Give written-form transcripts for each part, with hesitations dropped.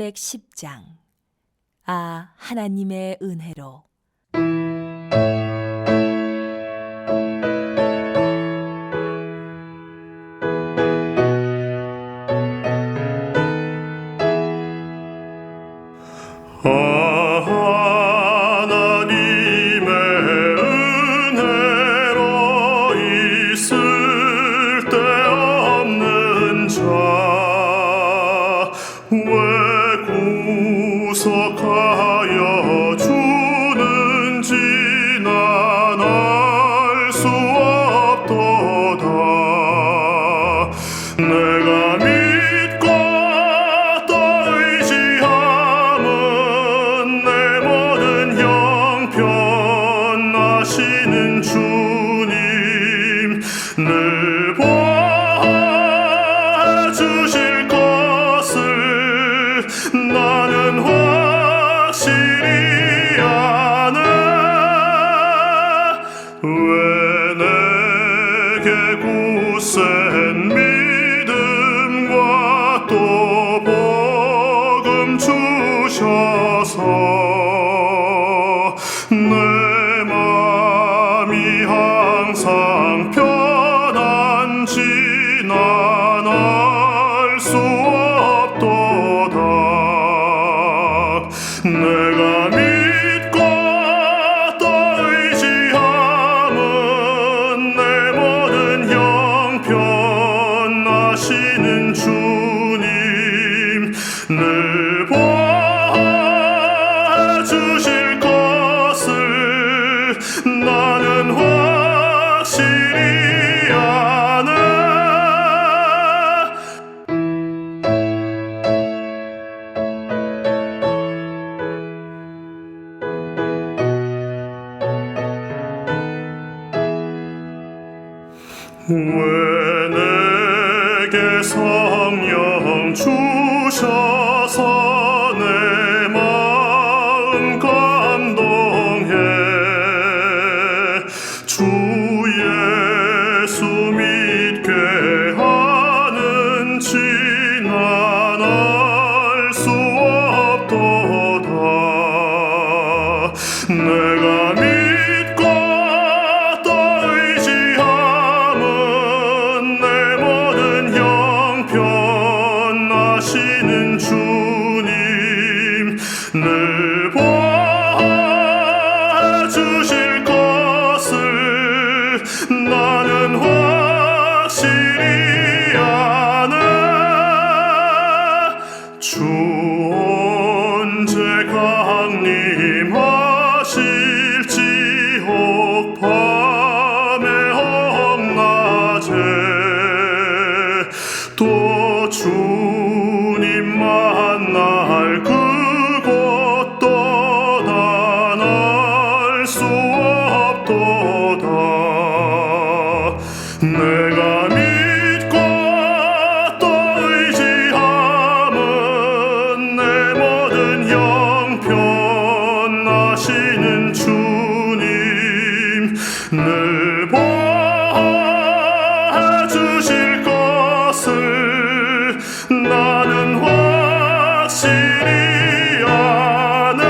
310장. 하나님의 은혜로. 하나님의 은혜로 있을 데 없는 자 왜 구속하여 주는지 난 알 수 없도다. 내가 믿고 또 의지함은 내 모든 형편 아시는 주님 늘 보아주실 것을 나는 확실히 아네. 왜 내게 굳센 믿음과 또 복음 주셔서 내 맘이 항상 편한지 난 알 수 없도다. 내가 믿고 또 의지함은 내 모든 형편 아시는 주님 늘 보아주실 것을 나는 확실히 아네. 왜 내게 성령 주셔서 내 마음 감동해. 주 예수 믿게 하는지 난 알 수 없도다. 내가 믿고 또 의지함은 내 모든 형편 아시는 주님 늘 보아주실 것을 나는 확실히 아네. 주 언제 강림하실지 혹 밤에 혹 낮에 또 주님 만날 그것도 난 알 수 없도다. 내가 믿고 또 의지함은 내 모든 형편 아시는 주님 늘 보아주실 것을 나는 확실히 아네.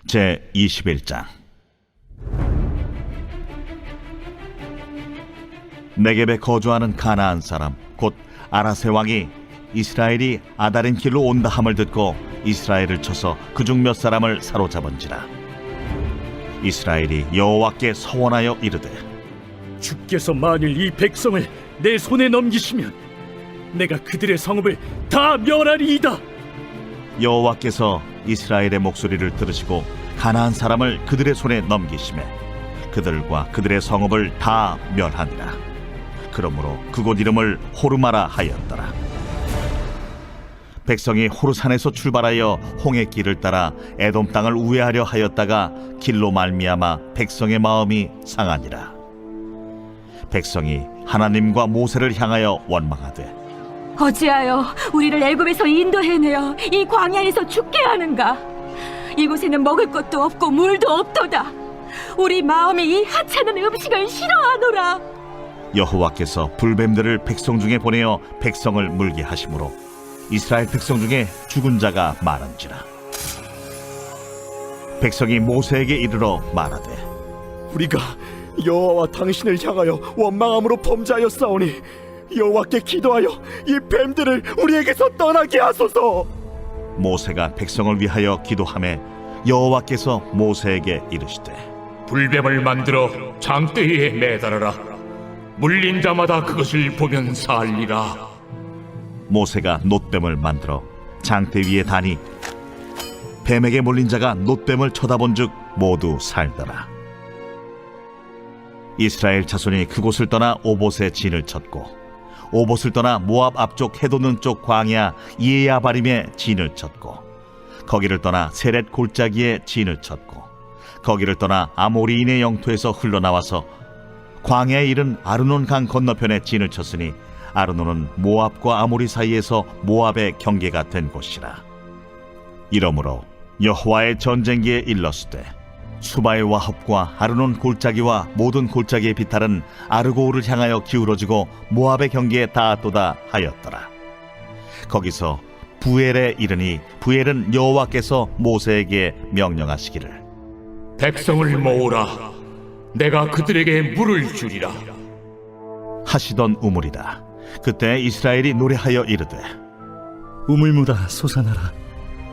제 21장. 네겝에 거주하는 가나안 사람 곧 아라세 왕이 이스라엘이 아다린 길로 온다 함을 듣고 이스라엘을 쳐서 그중 몇 사람을 사로잡은지라. 이스라엘이 여호와께 서원하여 이르되 주께서 만일 이 백성을 내 손에 넘기시면 내가 그들의 성읍을 다 멸하리이다. 여호와께서 이스라엘의 목소리를 들으시고 가나안 사람을 그들의 손에 넘기시매 그들과 그들의 성읍을 다 멸하니라. 그러므로 그곳 이름을 호르마라 하였더라. 백성이 호르산에서 출발하여 홍해 길을 따라 에돔 땅을 우회하려 하였다가 길로 말미암아 백성의 마음이 상하니라. 백성이 하나님과 모세를 향하여 원망하되 어찌하여 우리를 애굽에서 인도해내어 이 광야에서 죽게 하는가? 이곳에는 먹을 것도 없고 물도 없도다. 우리 마음이 이 하찮은 음식을 싫어하노라. 여호와께서 불뱀들을 백성 중에 보내어 백성을 물게 하심으로 이스라엘 백성 중에 죽은 자가 많은지라. 백성이 모세에게 이르러 말하되 우리가 여호와와 당신을 향하여 원망함으로 범죄하였사오니 여호와께 기도하여 이 뱀들을 우리에게서 떠나게 하소서. 모세가 백성을 위하여 기도하매 여호와께서 모세에게 이르시되 불뱀을 만들어 장대에 매달아라. 물린 자마다 그것을 보면 살리라. 모세가 놋뱀을 만들어 장대 위에 다니 뱀에게 몰린 자가 놋뱀을 쳐다본즉 모두 살더라. 이스라엘 자손이 그곳을 떠나 오봇에 진을 쳤고 오봇을 떠나 모압 앞쪽 해돋는 쪽 광야 이에야바림에 진을 쳤고 거기를 떠나 세렛 골짜기에 진을 쳤고 거기를 떠나 아모리인의 영토에서 흘러나와서 광야에 이른 아르논 강 건너편에 진을 쳤으니 아르논은 모압과 아모리 사이에서 모압의 경계가 된 곳이라. 이러므로 여호와의 전쟁기에 일렀으되 수바의 와합과 아르논 골짜기와 모든 골짜기의 비탈은 아르고우를 향하여 기울어지고 모압의 경계에 닿았도다 하였더라. 거기서 부엘에 이르니 부엘은 여호와께서 모세에게 명령하시기를 백성을 모으라. 내가 그들에게 물을 주리라. 하시던 우물이다. 그때 이스라엘이 노래하여 이르되 우물물아 솟아나라.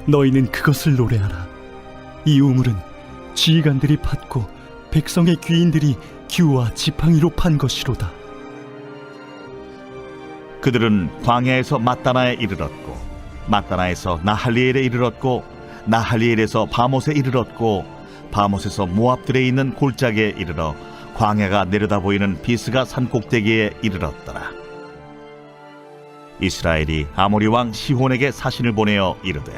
너희는 그것을 노래하라. 이 우물은 지휘관들이 팠고 백성의 귀인들이 규와 지팡이로 판 것이로다. 그들은 광야에서 mat다나에 이르렀고 mat다나에서 나할리엘에 이르렀고 나할리엘에서 바못에 이르렀고 바못에서 모압들에 있는 골짜기에 이르러 광야가 내려다 보이는 비스가 산 꼭대기에 이르렀더라. 이스라엘이 아모리 왕 시혼에게 사신을 보내어 이르되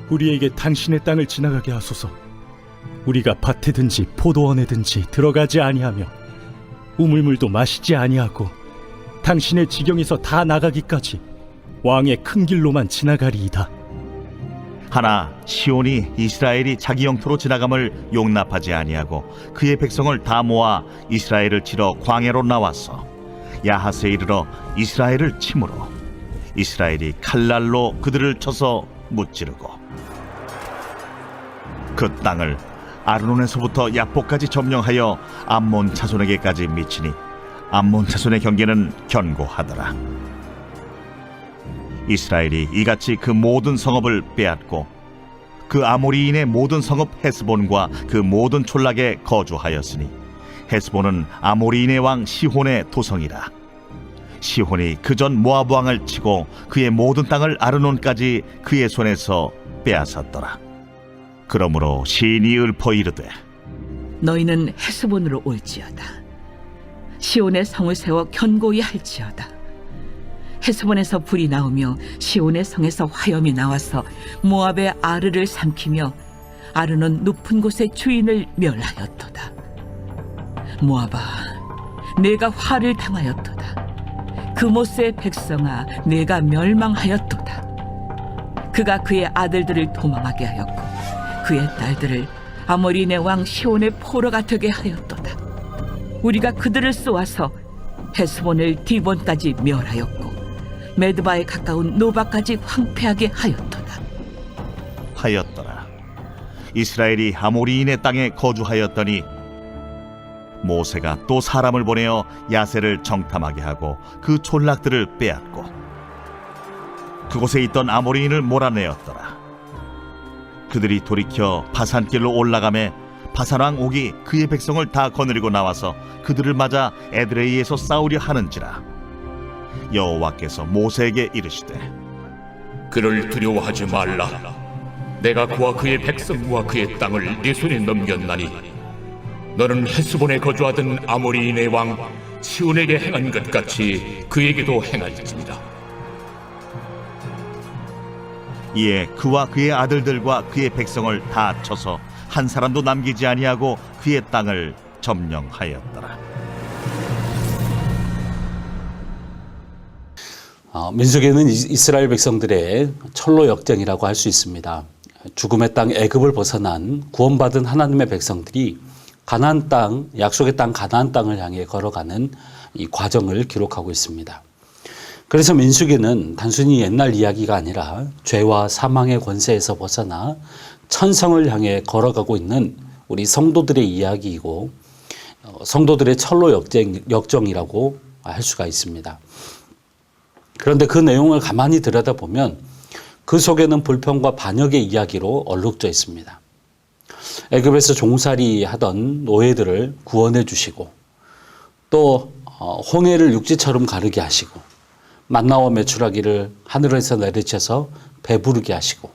우리에게 당신의 땅을 지나가게 하소서. 우리가 밭에든지 포도원에든지 들어가지 아니하며 우물물도 마시지 아니하고 당신의 지경에서 다 나가기까지 왕의 큰 길로만 지나가리이다. 하나 시온이 이스라엘이 자기 영토로 지나감을 용납하지 아니하고 그의 백성을 다 모아 이스라엘을 치러 광야로 나왔어 야하스에 이르러 이스라엘을 치므로 이스라엘이 칼날로 그들을 쳐서 무찌르고 그 땅을 아르논에서부터 야복까지 점령하여 암몬 자손에게까지 미치니 암몬 자손의 경계는 견고하더라. 이스라엘이 이같이 그 모든 성읍을 빼앗고 그 아모리인의 모든 성읍 헤스본과 그 모든 촌락에 거주하였으니 헤스본은 아모리인의 왕 시혼의 도성이라. 시혼이 그전 모압 왕을 치고 그의 모든 땅을 아르논까지 그의 손에서 빼앗았더라. 그러므로 시인이 읊어 이르되 너희는 헤스본으로 올지어다. 시온의 성을 세워 견고히 할지어다. 헤스본에서 불이 나오며 시온의 성에서 화염이 나와서 모압의 아르를 삼키며 아르는 높은 곳의 주인을 멸하였도다. 모압아, 내가 화를 당하였도다. 그모스의 백성아, 내가 멸망하였도다. 그가 그의 아들들을 도망하게 하였고 그의 딸들을 아모리네 왕 시온의 포로가 되게 하였도다. 우리가 그들을 쏘아서 헤스본을 디본까지 멸하였고 메드바에 가까운 노바까지 황폐하게 하였더라. 이스라엘이 아모리인의 땅에 거주하였더니 모세가 또 사람을 보내어 야세를 정탐하게 하고 그 촌락들을 빼앗고 그곳에 있던 아모리인을 몰아내었더라. 그들이 돌이켜 바산길로 올라가매 바산왕 옥이 그의 백성을 다 거느리고 나와서 그들을 맞아 에드레이에서 싸우려 하는지라. 여호와께서 모세에게 이르시되 그를 두려워하지 말라. 내가 그와 그의 백성과 그의 땅을 네 손에 넘겼나니 너는 헤스본에 거주하던 아모리인의 왕 시온에게 행한 것 같이 그에게도 행할지니라. 이에 그와 그의 아들들과 그의 백성을 다 쳐서 한 사람도 남기지 아니하고 그의 땅을 점령하였더라. 민수기는 이스라엘 백성들의 철로 역정이라고 할 수 있습니다. 죽음의 땅 애굽을 벗어난 구원받은 하나님의 백성들이 가나안 땅, 약속의 땅 가나안 땅을 향해 걸어가는 이 과정을 기록하고 있습니다. 그래서 민수기는 단순히 옛날 이야기가 아니라 죄와 사망의 권세에서 벗어나 천성을 향해 걸어가고 있는 우리 성도들의 이야기이고 성도들의 철로 역정이라고 할 수가 있습니다. 그런데 그 내용을 가만히 들여다보면 그 속에는 불평과 반역의 이야기로 얼룩져 있습니다. 애굽에서 종살이 하던 노예들을 구원해 주시고 또 홍해를 육지처럼 가르게 하시고 만나와 메추라기를 하늘에서 내리쳐서 배부르게 하시고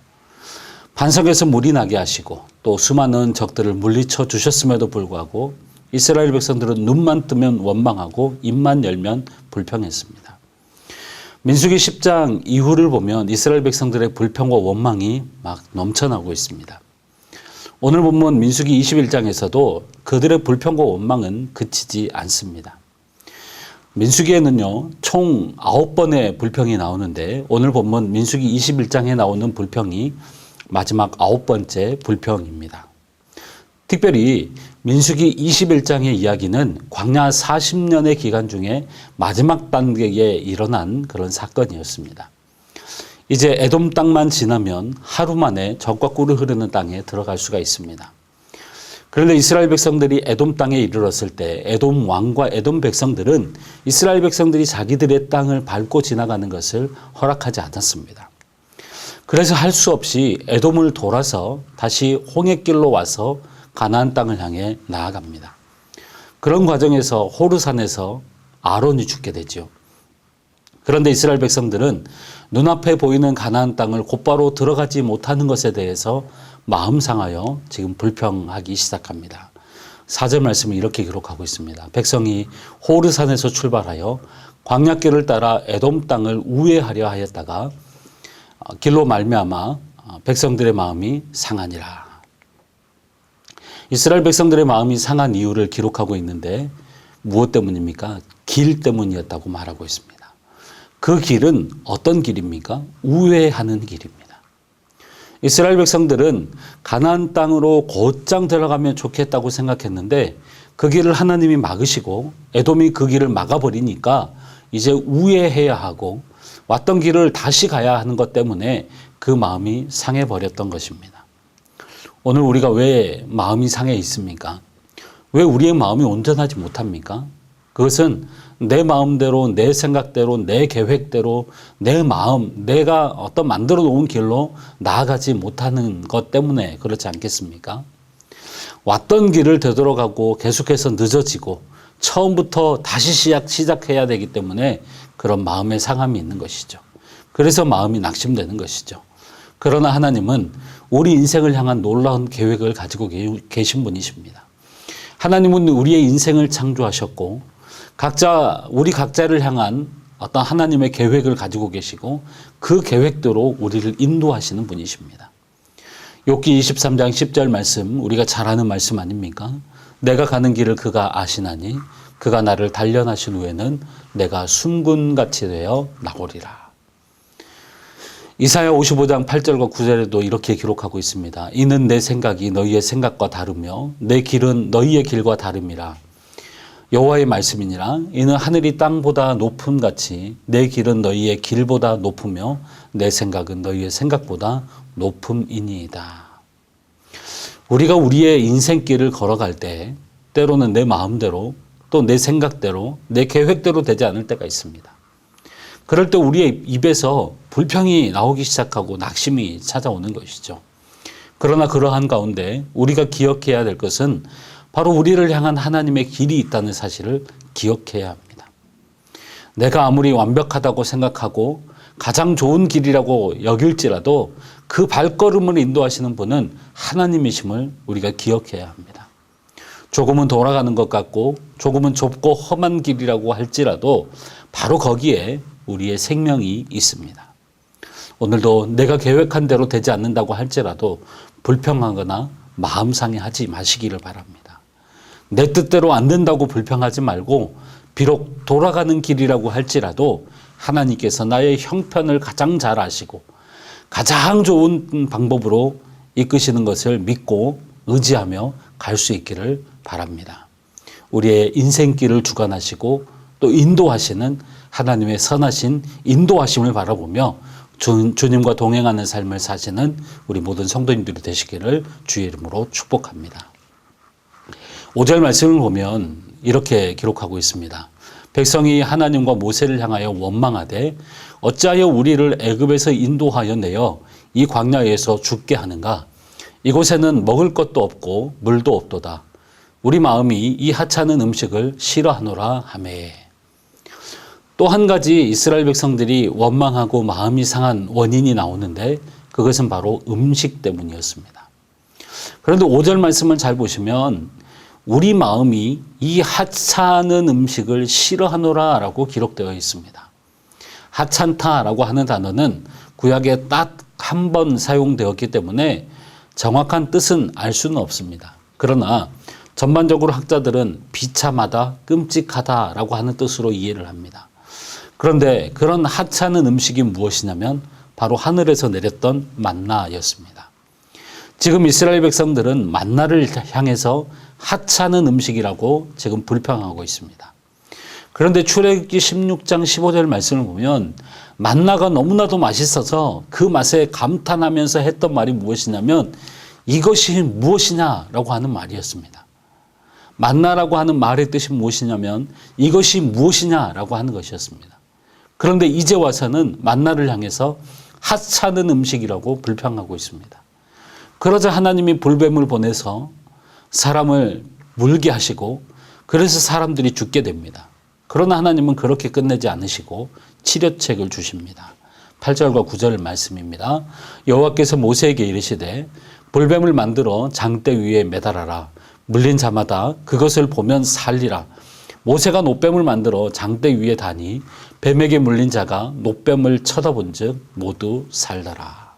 반석에서 물이 나게 하시고 또 수많은 적들을 물리쳐 주셨음에도 불구하고 이스라엘 백성들은 눈만 뜨면 원망하고 입만 열면 불평했습니다. 민수기 10장 이후를 보면 이스라엘 백성들의 불평과 원망이 막 넘쳐나고 있습니다. 오늘 본문 민수기 21장에서도 그들의 불평과 원망은 그치지 않습니다. 민수기에는요, 총 9번의 불평이 나오는데 오늘 본문 민수기 21장에 나오는 불평이 마지막 9번째 불평입니다. 특별히 민수기 21장의 이야기는 광야 40년의 기간 중에 마지막 단계에 일어난 그런 사건이었습니다. 이제 에돔 땅만 지나면 하루 만에 적과 꿀이 흐르는 땅에 들어갈 수가 있습니다. 그런데 이스라엘 백성들이 에돔 땅에 이르렀을 때 에돔 왕과 에돔 백성들은 이스라엘 백성들이 자기들의 땅을 밟고 지나가는 것을 허락하지 않았습니다. 그래서 할 수 없이 에돔을 돌아서 다시 홍해길로 와서 가나안 땅을 향해 나아갑니다. 그런 과정에서 호르산에서 아론이 죽게 되죠. 그런데 이스라엘 백성들은 눈앞에 보이는 가나안 땅을 곧바로 들어가지 못하는 것에 대해서 마음 상하여 지금 불평하기 시작합니다. 4절 말씀을 이렇게 기록하고 있습니다. 백성이 호르산에서 출발하여 광야길을 따라 에돔 땅을 우회하려 하였다가 길로 말미암아 백성들의 마음이 상하니라. 이스라엘 백성들의 마음이 상한 이유를 기록하고 있는데 무엇 때문입니까? 길 때문이었다고 말하고 있습니다. 그 길은 어떤 길입니까? 우회하는 길입니다. 이스라엘 백성들은 가나안 땅으로 곧장 들어가면 좋겠다고 생각했는데 그 길을 하나님이 막으시고 에돔이 그 길을 막아버리니까 이제 우회해야 하고 왔던 길을 다시 가야 하는 것 때문에 그 마음이 상해버렸던 것입니다. 오늘 우리가 왜 마음이 상해 있습니까? 왜 우리의 마음이 온전하지 못합니까? 그것은 내 마음대로, 내 생각대로, 내 계획대로, 내 마음, 내가 어떤 만들어 놓은 길로 나아가지 못하는 것 때문에 그렇지 않겠습니까? 왔던 길을 되돌아가고 계속해서 늦어지고 처음부터 다시 시작해야 되기 때문에 그런 마음의 상함이 있는 것이죠. 그래서 마음이 낙심되는 것이죠. 그러나 하나님은 우리 인생을 향한 놀라운 계획을 가지고 계신 분이십니다. 하나님은 우리의 인생을 창조하셨고 우리 각자를 향한 어떤 하나님의 계획을 가지고 계시고 그 계획대로 우리를 인도하시는 분이십니다. 욥기 23장 10절 말씀, 우리가 잘 아는 말씀 아닙니까? 내가 가는 길을 그가 아시나니 그가 나를 단련하신 후에는 내가 순군같이 되어 나오리라. 이사야 55장 8절과 9절에도 이렇게 기록하고 있습니다. 이는 내 생각이 너희의 생각과 다르며 내 길은 너희의 길과 다름이라. 여호와의 말씀이니라. 이는 하늘이 땅보다 높음 같이 내 길은 너희의 길보다 높으며 내 생각은 너희의 생각보다 높음이니이다. 우리가 우리의 인생길을 걸어갈 때 때로는 내 마음대로 또 내 생각대로 내 계획대로 되지 않을 때가 있습니다. 그럴 때 우리의 입에서 불평이 나오기 시작하고 낙심이 찾아오는 것이죠. 그러나 그러한 가운데 우리가 기억해야 될 것은 바로 우리를 향한 하나님의 길이 있다는 사실을 기억해야 합니다. 내가 아무리 완벽하다고 생각하고 가장 좋은 길이라고 여길지라도 그 발걸음을 인도하시는 분은 하나님이심을 우리가 기억해야 합니다. 조금은 돌아가는 것 같고 조금은 좁고 험한 길이라고 할지라도 바로 거기에 우리의 생명이 있습니다. 오늘도 내가 계획한 대로 되지 않는다고 할지라도 불평하거나 마음 상해하지 마시기를 바랍니다. 내 뜻대로 안 된다고 불평하지 말고 비록 돌아가는 길이라고 할지라도 하나님께서 나의 형편을 가장 잘 아시고 가장 좋은 방법으로 이끄시는 것을 믿고 의지하며 갈 수 있기를 바랍니다. 우리의 인생길을 주관하시고 또 인도하시는 하나님의 선하신 인도하심을 바라보며 주님과 동행하는 삶을 사시는 우리 모든 성도님들이 되시기를 주의 이름으로 축복합니다. 5절 말씀을 보면 이렇게 기록하고 있습니다. 백성이 하나님과 모세를 향하여 원망하되 어찌하여 우리를 애굽에서 인도하여 내어 이 광야에서 죽게 하는가? 이곳에는 먹을 것도 없고 물도 없도다. 우리 마음이 이 하찮은 음식을 싫어하노라 하매. 또 한 가지 이스라엘 백성들이 원망하고 마음이 상한 원인이 나오는데 그것은 바로 음식 때문이었습니다. 그런데 5절 말씀을 잘 보시면 우리 마음이 이 하찮은 음식을 싫어하노라 라고 기록되어 있습니다. 하찮다라고 하는 단어는 구약에 딱 한 번 사용되었기 때문에 정확한 뜻은 알 수는 없습니다. 그러나 전반적으로 학자들은 비참하다, 끔찍하다라고 하는 뜻으로 이해를 합니다. 그런데 그런 하찮은 음식이 무엇이냐면 바로 하늘에서 내렸던 만나였습니다. 지금 이스라엘 백성들은 만나를 향해서 하찮은 음식이라고 지금 불평하고 있습니다. 그런데 출애굽기 16장 15절 말씀을 보면 만나가 너무나도 맛있어서 그 맛에 감탄하면서 했던 말이 무엇이냐면 이것이 무엇이냐라고 하는 말이었습니다. 만나라고 하는 말의 뜻이 무엇이냐면 이것이 무엇이냐라고 하는 것이었습니다. 그런데 이제 와서는 만나를 향해서 하찮은 음식이라고 불평하고 있습니다. 그러자 하나님이 불뱀을 보내서 사람을 물게 하시고 그래서 사람들이 죽게 됩니다. 그러나 하나님은 그렇게 끝내지 않으시고 치료책을 주십니다. 8절과 9절 말씀입니다. 여호와께서 모세에게 이르시되 불뱀을 만들어 장대 위에 매달아라. 물린 자마다 그것을 보면 살리라. 모세가 놋뱀을 만들어 장대 위에 다니 뱀에게 물린 자가 놋뱀을 쳐다본즉 모두 살더라.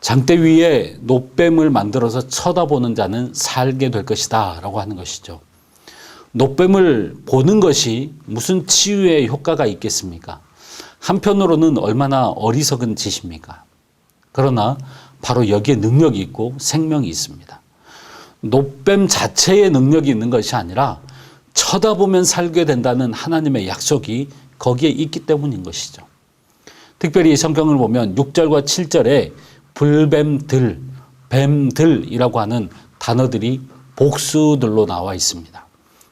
장대 위에 놋뱀을 만들어서 쳐다보는 자는 살게 될 것이다 라고 하는 것이죠. 놋뱀을 보는 것이 무슨 치유의 효과가 있겠습니까? 한편으로는 얼마나 어리석은 짓입니까? 그러나 바로 여기에 능력이 있고 생명이 있습니다. 놋뱀 자체의 능력이 있는 것이 아니라 쳐다보면 살게 된다는 하나님의 약속이 거기에 있기 때문인 것이죠. 특별히 성경을 보면 6절과 7절에 불뱀들, 뱀들이라고 하는 단어들이 복수들로 나와 있습니다.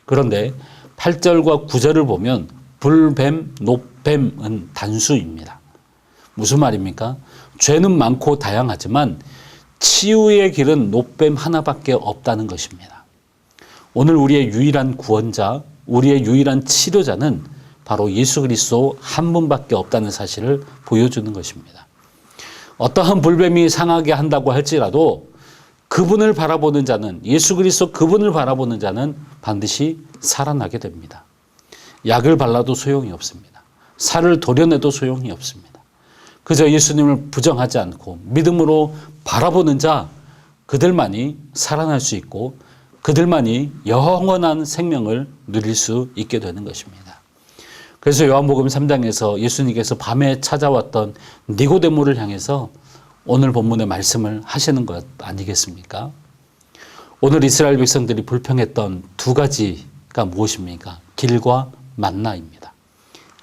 그런데 8절과 9절을 보면 불뱀, 놋뱀은 단수입니다. 무슨 말입니까? 죄는 많고 다양하지만 치유의 길은 놋뱀 하나밖에 없다는 것입니다. 오늘 우리의 유일한 구원자, 우리의 유일한 치료자는 바로 예수 그리스도 한 분밖에 없다는 사실을 보여주는 것입니다. 어떠한 불뱀이 상하게 한다고 할지라도 그분을 바라보는 자는, 예수 그리스도 그분을 바라보는 자는 반드시 살아나게 됩니다. 약을 발라도 소용이 없습니다. 살을 도려내도 소용이 없습니다. 그저 예수님을 부정하지 않고 믿음으로 바라보는 자, 그들만이 살아날 수 있고 그들만이 영원한 생명을 누릴 수 있게 되는 것입니다. 그래서 요한복음 3장에서 예수님께서 밤에 찾아왔던 니고데모를 향해서 오늘 본문의 말씀을 하시는 것 아니겠습니까? 오늘 이스라엘 백성들이 불평했던 두 가지가 무엇입니까? 길과 만나입니다.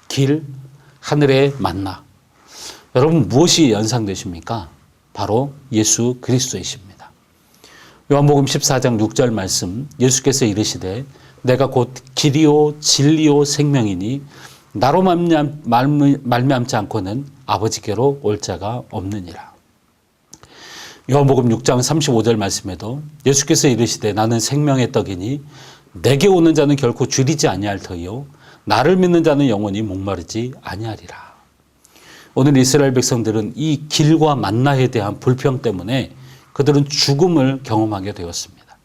길, 하늘의 만나. 여러분 무엇이 연상되십니까? 바로 예수 그리스도이십니다. 요한복음 14장 6절 말씀, 예수께서 이르시되 내가 곧 길이요 진리요 생명이니 나로 말미암지 않고는 아버지께로 올 자가 없느니라. 요한복음 6장 35절 말씀에도 예수께서 이르시되 나는 생명의 떡이니 내게 오는 자는 결코 줄이지 아니할 터이요 나를 믿는 자는 영원히 목마르지 아니하리라. 오늘 이스라엘 백성들은 이 길과 만나에 대한 불평 때문에 그들은 죽음을 경험하게 되었습니다.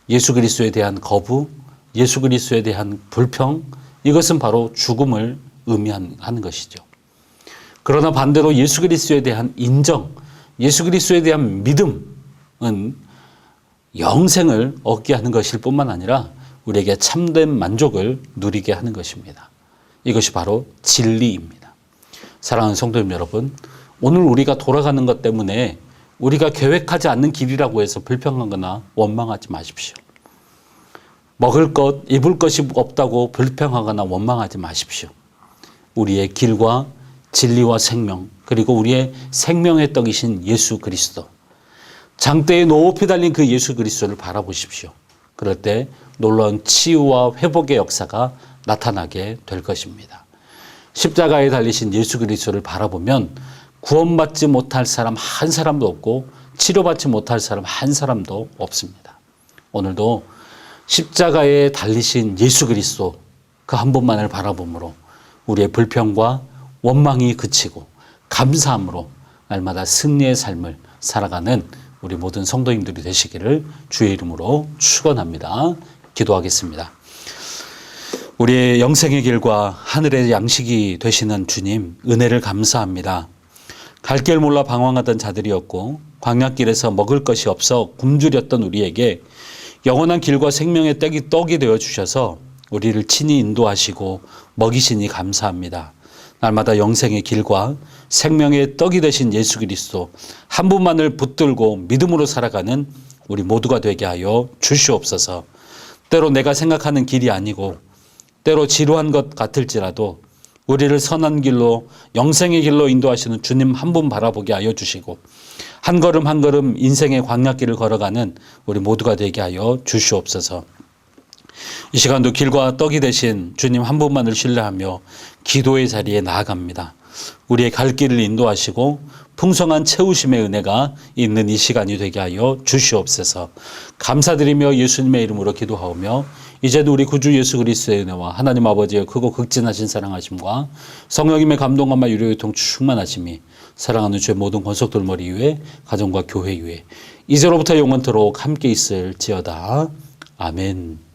예수 그리스도에 대한 거부, 예수 그리스도에 대한 불평, 이것은 바로 죽음을 의미하는 것이죠. 그러나 반대로 예수 그리스도에 대한 인정, 예수 그리스도에 대한 믿음은 영생을 얻게 하는 것일 뿐만 아니라 우리에게 참된 만족을 누리게 하는 것입니다. 이것이 바로 진리입니다. 사랑하는 성도님 여러분, 오늘 우리가 돌아가는 것 때문에 우리가 계획하지 않는 길이라고 해서 불평하거나 원망하지 마십시오. 먹을 것, 입을 것이 없다고 불평하거나 원망하지 마십시오. 우리의 길과 진리와 생명, 그리고 우리의 생명의 떡이신 예수 그리스도, 장대에 높이 달린 그 예수 그리스도를 바라보십시오. 그럴 때 놀라운 치유와 회복의 역사가 나타나게 될 것입니다. 십자가에 달리신 예수 그리스도를 바라보면 구원받지 못할 사람 한 사람도 없고 치료받지 못할 사람 한 사람도 없습니다. 오늘도 십자가에 달리신 예수 그리스도 그 한 분만을 바라보므로 우리의 불평과 원망이 그치고 감사함으로 날마다 승리의 삶을 살아가는 우리 모든 성도님들이 되시기를 주의 이름으로 축원합니다. 기도하겠습니다. 우리의 영생의 길과 하늘의 양식이 되시는 주님, 은혜를 감사합니다. 갈 길 몰라 방황하던 자들이었고 광야길에서 먹을 것이 없어 굶주렸던 우리에게 영원한 길과 생명의 떡이 되어 주셔서 우리를 친히 인도하시고 먹이시니 감사합니다. 날마다 영생의 길과 생명의 떡이 되신 예수 그리스도 한 분만을 붙들고 믿음으로 살아가는 우리 모두가 되게 하여 주시옵소서. 때로 내가 생각하는 길이 아니고 때로 지루한 것 같을지라도 우리를 선한 길로 영생의 길로 인도하시는 주님 한 분 바라보게 하여 주시고 한 걸음 한 걸음 인생의 광야길을 걸어가는 우리 모두가 되게 하여 주시옵소서. 이 시간도 길과 떡이 되신 주님 한 분만을 신뢰하며 기도의 자리에 나아갑니다. 우리의 갈 길을 인도하시고 풍성한 채우심의 은혜가 있는 이 시간이 되게 하여 주시옵소서. 감사드리며 예수님의 이름으로 기도하오며 이제도 우리 구주 예수 그리스도의 은혜와 하나님 아버지의 크고 극진하신 사랑하심과 성령님의 감동감과 유료유통 충만하심이 사랑하는 주의 모든 권속들 머리 위에 가정과 교회 위에 이제로부터 영원토록 함께 있을지어다. 아멘.